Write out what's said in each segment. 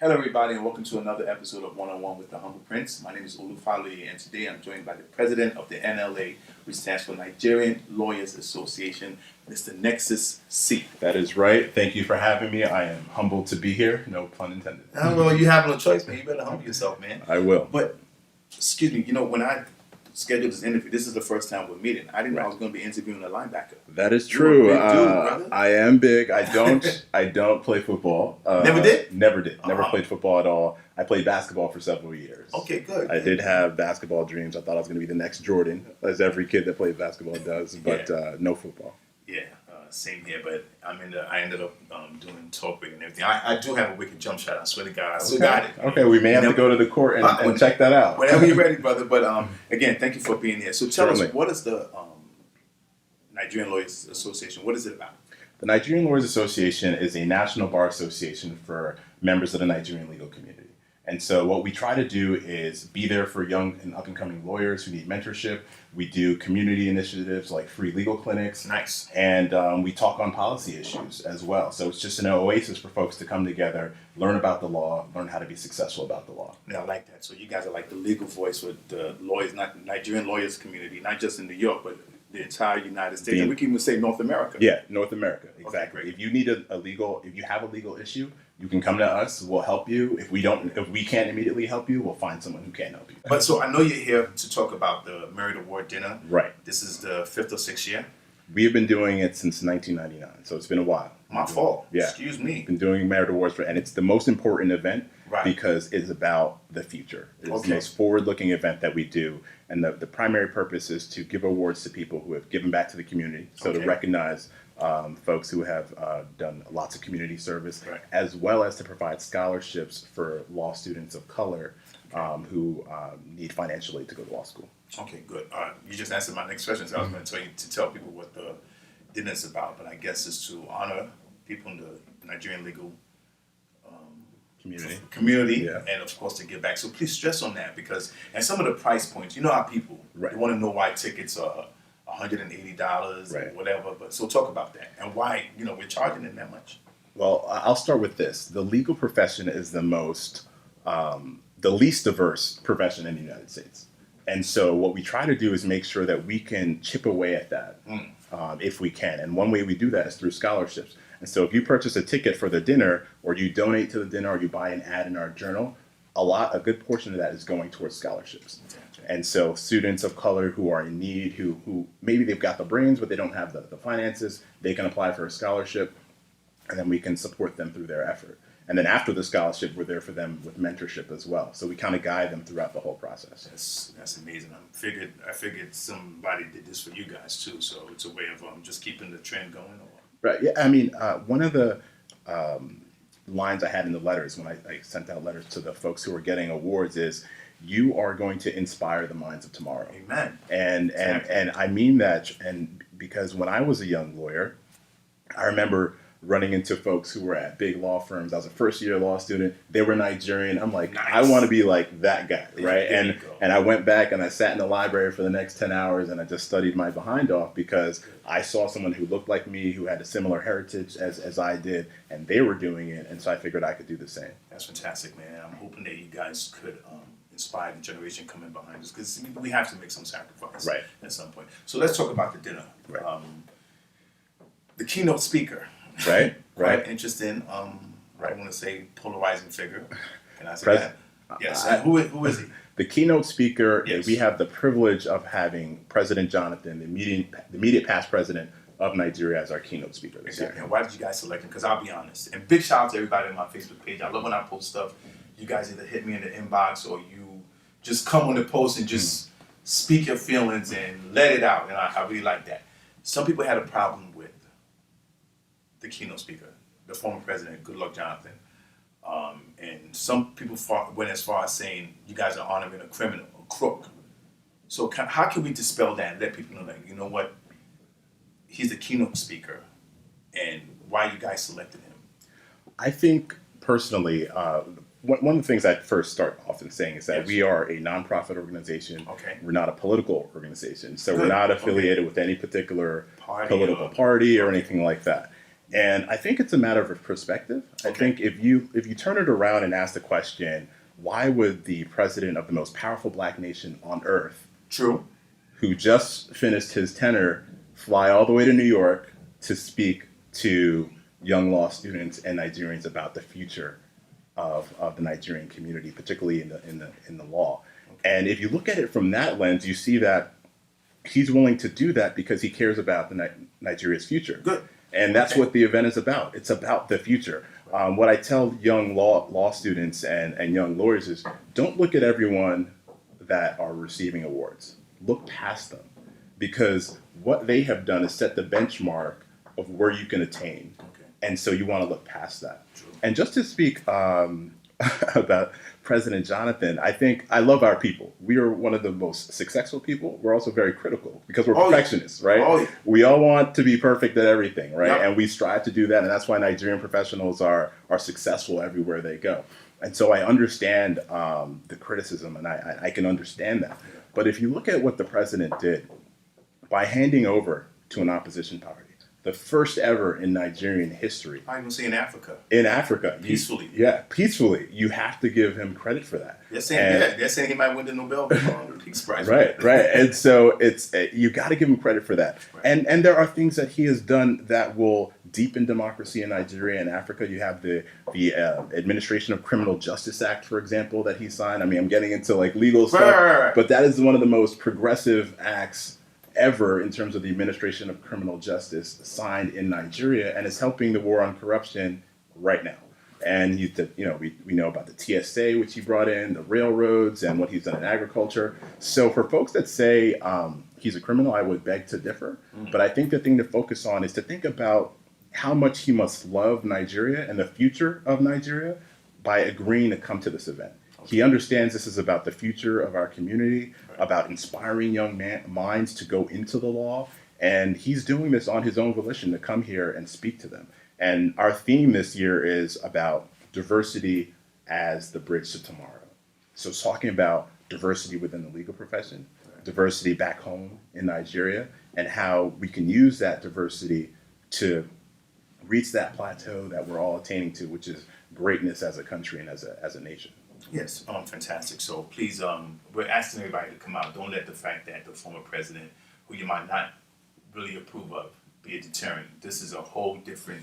Hello, everybody, and welcome to another episode of One-on-One with the Humble Prince. My name is Olufaloye, and today I'm joined by the president of the NLA, which stands for Nigerian Lawyers Association, Mr. Nexus U. That is right. Thank you for having me. I am humbled to be here. No pun intended. Well, you have no choice, man. You better humble yourself, man. I will. But, excuse me, when I scheduled this interview, this is the first time we're meeting. I didn't know I was going to be interviewing a linebacker. That is true. You're a big dude, brother. I am big. I don't play football. Never did? Never did. Never played football at all. I played basketball for several years. Okay, good. I did have basketball dreams. I thought I was going to be the next Jordan, as every kid that plays basketball does, but no football. Yeah, same here. But I ended up doing talk radio and everything. I do have a wicked jump shot. I swear to God, I still got it. Okay, we may have to go to the court and check that out. Whenever you're ready, brother. But again, thank you for being here. So tell us, what is the Nigerian Lawyers Association? What is it about? The Nigerian Lawyers Association is a national bar association for members of the Nigerian legal community. And so what we try to do is be there for young and up-and-coming lawyers who need mentorship. We do community initiatives like free legal clinics. Nice. And we talk on policy issues as well. So it's just an oasis for folks to come together, learn about the law, learn how to be successful about the law. Yeah, I like that. So you guys are like the legal voice for the lawyers, not Nigerian lawyers community, not just in New York, but the entire United States. And we can even say North America. Yeah, North America, exactly. Okay, if you need if you have a legal issue, you can come to us. We'll help you. If we can't immediately help you, we'll find someone who can help you. But so I know you're here to talk about the Merit Award dinner. Right. This is the 5th or 6th year. We've been doing it since 1999, so it's been a while. My fault. Yeah. Excuse me. Been doing Merit Awards and it's the most important event Right. because it's about the future. It's the most forward-looking event that we do, and the primary purpose is to give awards to people who have given back to the community. So to recognize folks who have done lots of community service, as well as to provide scholarships for law students of color who need financial aid to go to law school. Okay, good. You just answered my next question. So I was going to tell people what the dinner is about, but I guess it's to honor people in the Nigerian legal community, and of course to give back. So please stress on that and some of the price points. You know how people they want to know why tickets are $180 or whatever. But so talk about that and why we're charging it that much. Well, I'll start with this. The legal profession is the least diverse profession in the United States. And so what we try to do is make sure that we can chip away at that if we can. And one way we do that is through scholarships. And so if you purchase a ticket for the dinner, or you donate to the dinner, or you buy an ad in our journal, a good portion of that is going towards scholarships. And so students of color who are in need, who maybe they've got the brains, but they don't have the finances, they can apply for a scholarship, and then we can support them through their effort. And then after the scholarship, we're there for them with mentorship as well. So we kind of guide them throughout the whole process. That's amazing. I figured somebody did this for you guys too. So it's a way of just keeping the trend going. Right. Yeah. I mean, one of the lines I had in the letters when I sent out letters to the folks who are getting awards is, you are going to inspire the minds of tomorrow. Amen. And I mean that, and because when I was a young lawyer, I remember running into folks who were at big law firms. I was a first-year law student. They were Nigerian. I'm like, I want to be like that guy, right? And I went back and I sat in the library for the next 10 hours and I just studied my behind off because I saw someone who looked like me, who had a similar heritage as I did, and they were doing it, and so I figured I could do the same. That's fantastic, man. I'm hoping that you guys could inspire the generation coming behind us, because we have to make some sacrifice at some point. So let's talk about the dinner. The keynote speaker. Quite interesting. I want to say polarizing figure. Can I say that? Yes. Who is he? The keynote speaker. We have the privilege of having President Jonathan, the immediate past president of Nigeria, as our keynote speaker this year. And why did you guys select him? Because I'll be honest. And big shout out to everybody on my Facebook page. I love when I post stuff. You guys either hit me in the inbox or you just come on the post and just speak your feelings and let it out. And I really like that. Some people had a problem with the keynote speaker, the former President Goodluck Jonathan. And some people went as far as saying you guys are honoring a criminal, a crook. So how can we dispel that and let people know that, you know what, he's the keynote speaker, and why you guys selected him? I think personally, one of the things I first start often saying is that we are a nonprofit organization. We're not a political organization. So we're not affiliated with any particular political party or anything like that. And I think it's a matter of perspective. I think if you turn it around and ask the question, why would the president of the most powerful black nation on earth, True. who just finished his tenure, fly all the way to New York to speak to young law students and Nigerians about the future of the Nigerian community, particularly in the law? And if you look at it from that lens, you see that he's willing to do that because he cares about Nigeria's future. Good. And that's what the event is about. It's about the future. What I tell young law students and young lawyers is, don't look at everyone that are receiving awards. Look past them, because what they have done is set the benchmark of where you can attain. Okay. And so you want to look past that. True. And just to speak about President Jonathan, I think I love our people. We are one of the most successful people. We're also very critical because we're perfectionists, right? Oh, yeah. We all want to be perfect at everything, right? Yep. And we strive to do that. And that's why Nigerian professionals are successful everywhere they go. And so I understand the criticism, and I can understand that. But if you look at what the president did by handing over to an opposition party, the first ever in Nigerian history. I even say in Africa. In Africa. Peacefully. Peacefully. You have to give him credit for that. They're saying he might win the Nobel Peace Prize. Right. And so it's you got to give him credit for that. Right. And there are things that he has done that will deepen democracy in Nigeria and Africa. You have the Administration of Criminal Justice Act, for example, that he signed. I mean, I'm getting into like legal stuff, Right. but that is one of the most progressive acts ever in terms of the administration of criminal justice signed in Nigeria, and is helping the war on corruption right now. And we know about the TSA, which he brought in, the railroads, and what he's done in agriculture. So for folks that say he's a criminal, I would beg to differ. But I think the thing to focus on is to think about how much he must love Nigeria and the future of Nigeria by agreeing to come to this event. He understands this is about the future of our community, about inspiring young minds to go into the law. And he's doing this on his own volition to come here and speak to them. And our theme this year is about diversity as the bridge to tomorrow. So it's talking about diversity within the legal profession, diversity back home in Nigeria, and how we can use that diversity to reach that plateau that we're all attaining to, which is greatness as a country and as a nation. Yes, fantastic. So please, we're asking everybody to come out. Don't let the fact that the former president, who you might not really approve of, be a deterrent. This is a whole different,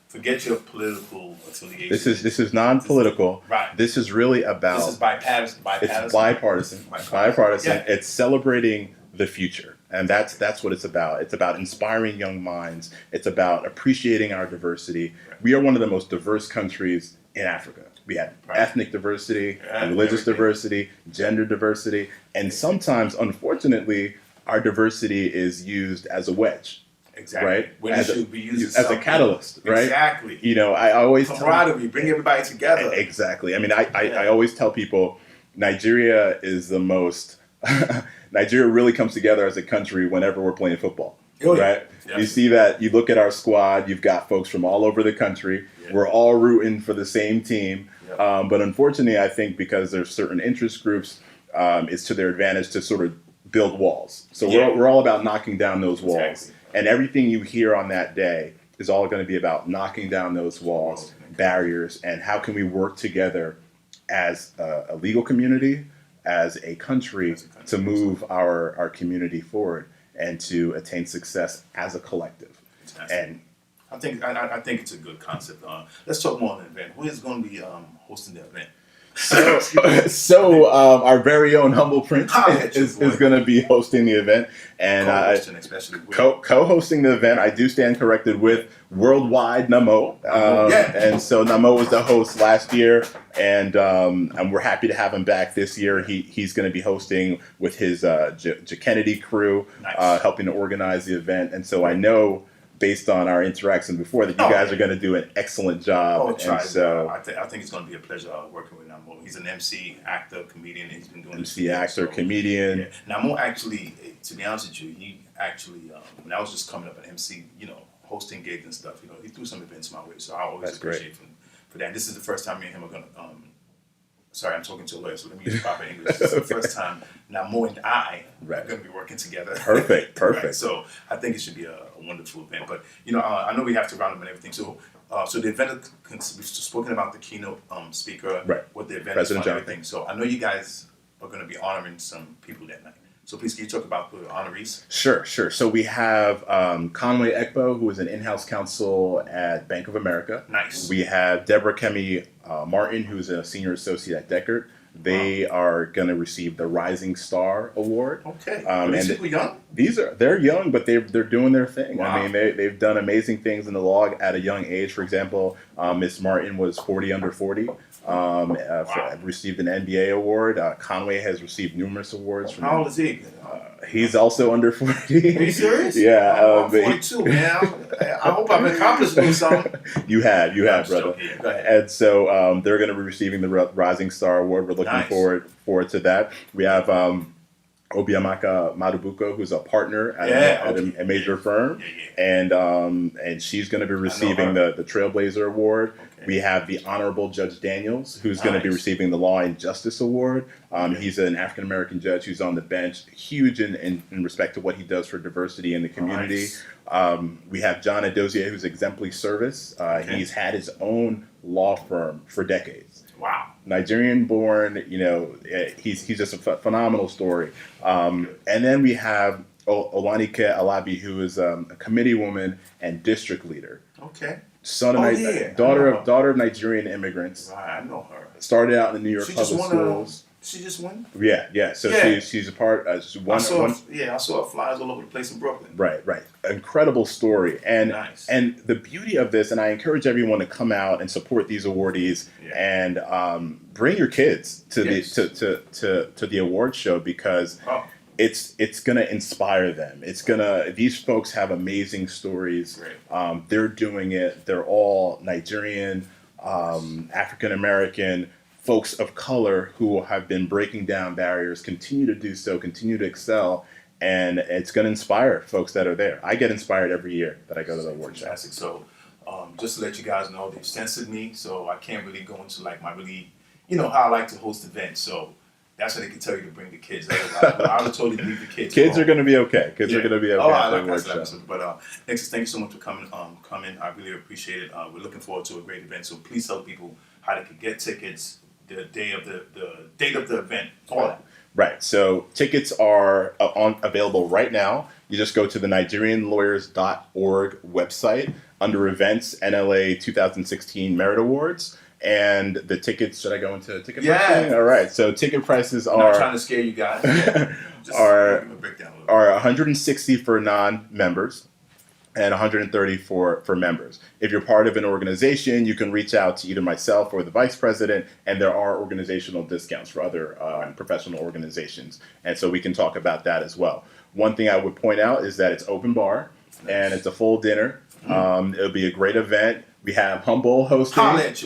forget your political affiliation. This is non-political. Right. This is really about. This is bipartisan. It's bipartisan. Bipartisan. Yeah. It's celebrating the future, and that's what it's about. It's about inspiring young minds. It's about appreciating our diversity. Right. We are one of the most diverse countries in Africa. We have ethnic diversity, religious diversity, gender diversity, and sometimes, unfortunately, our diversity is used as a wedge. Exactly. Right? When it should be used as a catalyst, right? Exactly. I always camaraderie, bring everybody together. Exactly. I mean, I always tell people Nigeria is the most. Nigeria really comes together as a country whenever we're playing football. Oh, yeah. Right? Yes. You see that, you look at our squad, you've got folks from all over the country. Yeah. We're all rooting for the same team. Yeah. But unfortunately, I think because there's certain interest groups, it's to their advantage to sort of build walls. So we're all about knocking down those walls. Exactly. And everything you hear on that day is all going to be about knocking down those walls, barriers, and how can we work together as a legal community, as a country, to move our community forward and to attain success as a collective. And I think it's a good concept. Let's talk more on the event. Who is going to be hosting the event? So our very own Humble Prince is going to be hosting the event, and co-hosting the event. I do stand corrected with Worldwide Namo, and so Namo was the host last year, and we're happy to have him back this year. He's going to be hosting with his Kennedy crew, helping to organize the event, and so I know, based on our interaction before, that you guys are going to do an excellent job. And so I think it's going to be a pleasure working with Namo. He's an MC, actor, comedian. He's been doing MC, actor, comedian. Yeah. Namo actually, to be honest with you, he actually, when I was just coming up at MC, hosting gigs and stuff, he threw some events my way. So I always appreciate him for that. This is the first time me and him are going to sorry, I'm talking to a lawyer, so let me use proper English. This is the first time now Mo and I Right. are going to be working together. Perfect. Right. So I think it should be a wonderful event. But I know we have to round up and everything. So the event, we've spoken about the keynote speaker, Right. what the event President is and Jonathan. everything. So I know you guys are going to be honoring some people that night. So please, can you talk about the honorees? Sure. So we have Conway Ekbo, who is an in-house counsel at Bank of America. Nice. We have Deborah Kemi Martin, who's a senior associate at Deckard. They are going to receive the Rising Star Award. Okay. Are these people young? They're young, but they're doing their thing. Wow. I mean, they've done amazing things in the law at a young age. For example, Miss Martin was 40 under 40. Received an NBA award. Conway has received numerous awards. How old is he? He's also under 40. Are you serious? Yeah. I'm 42, man. I hope I've accomplished a little something. You have, brother. Yeah, go ahead. And so they're going to be receiving the Rising Star Award. We're looking forward to that. We have Obiamaka Madubuko, who's a partner at a major firm, and she's going to be receiving the Trailblazer Award. Okay. We have the Honorable Judge Daniels, who's going to be receiving the Law and Justice Award. He's an African American judge who's on the bench, huge in respect to what he does for diversity in the community. Nice. We have John Adozier, who's exemplary service. He's had his own law firm for decades. Wow. Nigerian born, he's just a phenomenal story. And then we have Olanike Alabi, who is a committee woman and district leader. Okay. Daughter of Nigerian immigrants. Right, I know her. Started out in the New York public schools. She just won? Yeah. So she's a part. I saw her flyers all over the place in Brooklyn. Right. Incredible story, and nice. And the beauty of this, and I encourage everyone to come out and support these awardees, and bring your kids to the award show, because it's gonna inspire them. These folks have amazing stories. They're doing it. They're all Nigerian, African American. Folks of color who have been breaking down barriers, continue to do so, continue to excel, and it's going to inspire folks that are there. I get inspired every year that I go to the award show. Fantastic. So just to let you guys know, they've censored me, so I can't really go into like my how I like to host events. So that's what they can tell you to bring the kids. I would totally leave the kids. Kids are going to be okay. Kids are going to be okay. Oh, I like that episode. But Nexus, thank you so much for coming. I really appreciate it. We're looking forward to a great event. So please tell people how they can get tickets, the date of the event, all that. Right. So tickets are available right now. You just go to the NigerianLawyers.org website under events, NLA 2016 Merit Awards. And the tickets, should I go into ticket pricing? All right. So ticket prices I'm not trying to scare you guys. are $160 for non-members and $130 for members. If you're part of an organization, you can reach out to either myself or the vice president, and there are organizational discounts for other professional organizations. And so we can talk about that as well. One thing I would point out is that it's open bar, and it's a full dinner. It'll be a great event. We have Humble hosting,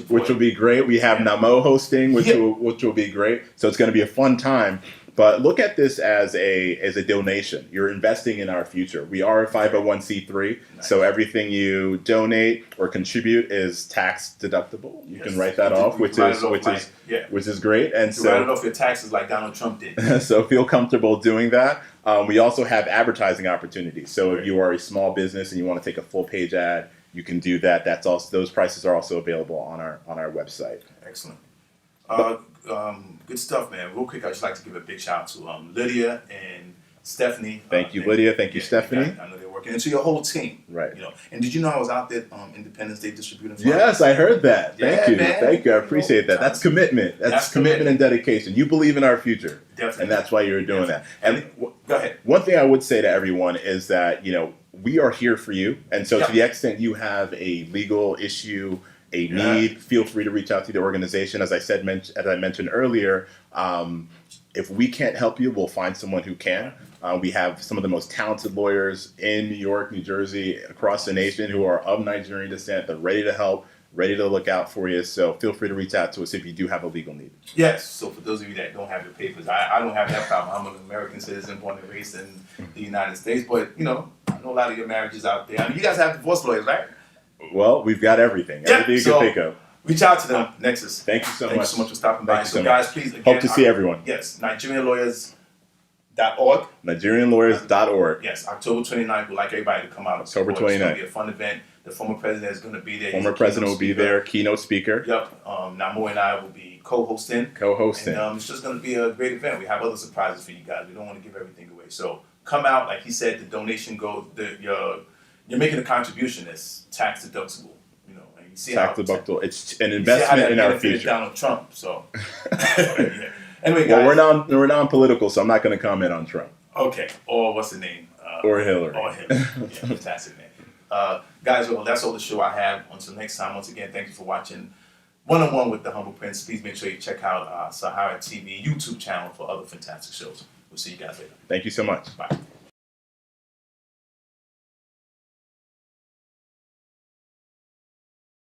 which will be great. We have Namo hosting, which will be great. So it's going to be a fun time. But look at this as a donation. You're investing in our future. We are a 501c3, so everything you donate or contribute is tax deductible. You can write that off, which is great. And so write it off your taxes like Donald Trump did. So feel comfortable doing that. We also have advertising opportunities. So if you are a small business and you want to take a full page ad, you can do that. Those prices are also available on our website. Excellent. Good stuff, man. Real quick, I'd just like to give a big shout out to Lydia and Stephanie. Thank you, Lydia. Thank you, Stephanie. I know they're working. And to your whole team. Right. And did you know I was out there Independence Day distributing flyers? Yes, I heard that. Thank you. Man. Thank you. I appreciate that. That's commitment. That's commitment and dedication. You believe in our future. Definitely. And that's why you're doing that. And go ahead. One thing I would say to everyone is that, we are here for you. And so to the extent you have a legal issue, a need, feel free to reach out to the organization. As I mentioned earlier, if we can't help you, we'll find someone who can. We have some of the most talented lawyers in New York, New Jersey, across the nation who are of Nigerian descent. They're ready to help, ready to look out for you. So feel free to reach out to us if you do have a legal need. Yes. So for those of you that don't have your papers, I don't have that problem. I'm an American citizen born and raised in the United States. But, I know a lot of your marriages out there. I mean, you guys have divorce lawyers, right? Well, we've got everything. Everything you can think of. reach out to them, Nexus. Thank you so Thank much. you so much for stopping by. Thank you So so guys, much. please, again, Hope to see everyone. Yes, NigerianLawyers.org. NigerianLawyers.org. Yes, October 29th. We'd like everybody to come out. October It's going to 29th. be a fun event. The former president is going to be there. Former president will be there, keynote speaker, Yep. Namor and I will be co-hosting. co-hosting. And it's just going to be a great event. We have other surprises for you guys. We don't want to give everything away. So come out. Like he said, the donation goes, you're making a contribution that's tax deductible. You know, and you see Tax how deductible. It's an you see how investment that in our benefited future. Donald Trump. So yeah. Anyway, guys. Well, we're non-political, so I'm not going to comment on Trump Okay. Or what's the name? or Hillary. Or Hillary. Yeah, fantastic, man. Guys, well, that's all the show I have. Until next time, once again, thank you for watching One-on-One with the Humble Prince. Please make sure you check out Sahara TV YouTube channel for other fantastic shows. We'll see you guys later. Thank you so much. Bye.